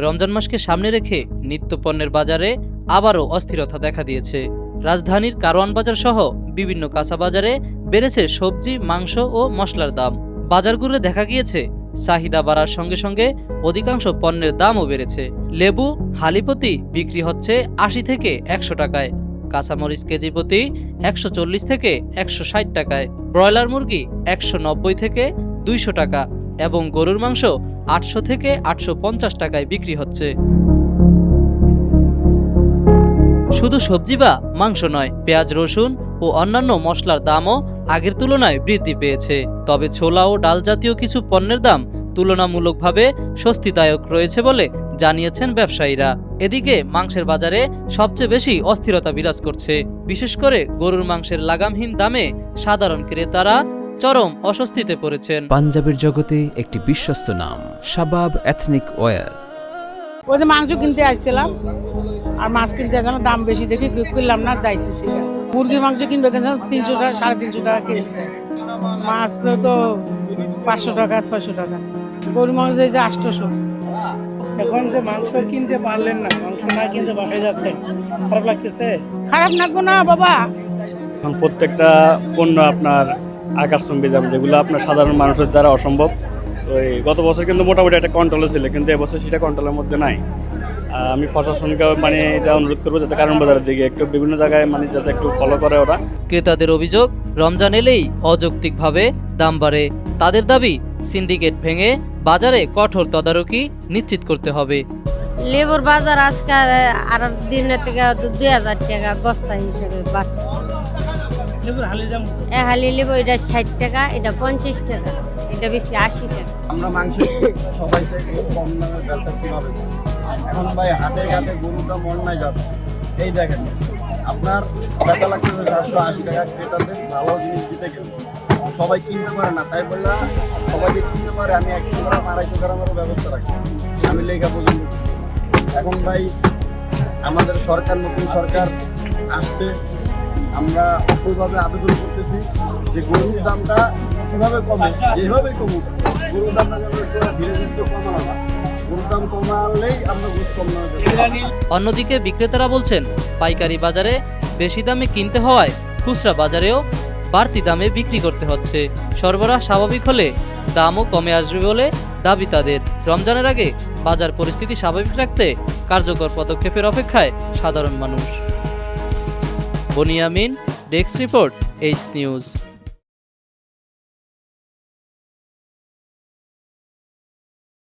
রমজান মাসকে সামনে রেখে নিত্যপণ্যের বাজারে আবারও অস্থিরতা দেখা দিয়েছে। রাজধানীর কারওয়ান বাজার সহ বিভিন্ন কাঁচা বাজারে বেড়েছে সবজি, মাংস ও মশলার দাম। বাজারগুলোতে দেখা গিয়েছে চাহিদা বাড়ার সঙ্গে সঙ্গে অধিকাংশ পণ্যের দামও বেড়েছে। লেবু হালিপ্রতি বিক্রি হচ্ছে ৮০ থেকে ১০০ টাকায়, কাঁচামরিচ কেজি প্রতি ১৪০ থেকে ১৬০ টাকায়, ব্রয়লার মুরগি ১৯০ থেকে ২০০ টাকা এবং গরুর মাংস ৮০০ থেকে ৮৫০ টাকায় বিক্রি হচ্ছে। শুধু সবজি বা মাংস নয়, পেঁয়াজ, রসুন ও অন্যান্য মশলার দামও আগের তুলনায় বৃদ্ধি পেয়েছে। তবে ছোলা ও ডাল জাতীয় কিছু পণ্যের দাম তুলনামূলকভাবে স্বস্তিদায়ক রয়েছে বলে জানিয়েছেন ব্যবসায়ীরা। এদিকে মাংসের বাজারে সবচেয়ে বেশি অস্থিরতা বিরাজ করছে। বিশেষ করে গরুর মাংসের লাগামহীন দামে সাধারণ ক্রেতারা চরম অস্বস্তিতে পড়েছেন। পাঞ্জাবের জগতে একটি বিশ্বস্ত নাম শাবাব এথনিক ওয়্যার। ওই যে মাংস কিনতে আসছিলাম আর মাছ কিনতে আসলাম, দাম বেশি দেখে কিনলাম না, যাইতেছি। মুরগি মাংস কিনবে কেন ৩০০ টাকা ৩৫০ টাকা কিনছে, মাছ তো ৫০০ টাকা ৬০০ টাকা, গরু মাংস এই যে ৮০০। এখন যে মাংস কিনতে পারলেন না, মাংস না কিনতে বাসায় যাচ্ছেন, খারাপ লাগতেছে? খারাপ লাগবো না বাবা। এখন প্রত্যেকটা পণ্য আপনার আকাশচুম্বী দাম, যেগুলো আপনার সাধারণ মানুষের দ্বারা অসম্ভব। ওই গত বছর কিন্তু মোটামুটি একটা কন্ট্রোলে ছিল, কিন্তু এবছর সেটা কন্ট্রোলের মধ্যে নাই। আমি প্রশাসনকে এটা অনুরোধ করবো যাতে কারণ বাজারের দিকে একটু বিভিন্ন জায়গায় যাতে একটু ফলো করে ওরা। ক্রেতাদের অভিযোগ, রমজান এলেই অযৌক্তিকভাবে দাম বাড়ে। তাদের দাবি, সিন্ডিকেট ভেঙে বাজারে কঠোর তদারকি নিশ্চিত করতে হবে। লেবুর বাজার আজকে আর দিনের থেকে ২০০০ টাকা বস্তা হিসেবে বাড়ছে। হালি লেবু এটা ৬০ টাকা, এটা ৫০ টাকা, এটা বেশি ৮০ টাকা। আমরা মাংস সবাই চাই কম দামে বেচা কিভাবে। এখন ভাই হাটে ঘাটে গরুটা মন্নায় যাচ্ছে, এই জায়গায় আপনার বেচা লাগছে ৪৮০ টাকা, ক্রেতাদের ভালো জিনিস দিতে গেলে সবাই কিনতে পারে না, তাই বললে সবাই যে কিনতে পারে আমি ১০০ গ্রাম ২৫০ গ্রামেরও ব্যবস্থা রাখছি, আমি লেখা পর্যন্ত। এখন ভাই আমাদের সরকার, নতুন সরকার আসছে, আমরা ওইভাবে আবেদন করতেছি যে গরুর দামটা কীভাবে কমে, যেভাবে কমুক গরুর দামটা যেন ধীরে ধীরে কমানো না, গরুর দাম কমালেই আমরা গোস কম না। অন্যদিকে বিক্রেতারা বলছেন, পাইকারি বাজারে বেশি দামে কিনতে হওয়ায় খুচরা বাজারেও বাড়তি দামে বিক্রি করতে হচ্ছে। সরবরাহ স্বাভাবিক হলে দামও কমে আসবে বলে দাবি তাদের। রমজানের আগে বাজার পরিস্থিতি স্বাভাবিক রাখতে কার্যকর পদক্ষেপের অপেক্ষায় সাধারণ মানুষ। Boniamin, desk report, H news.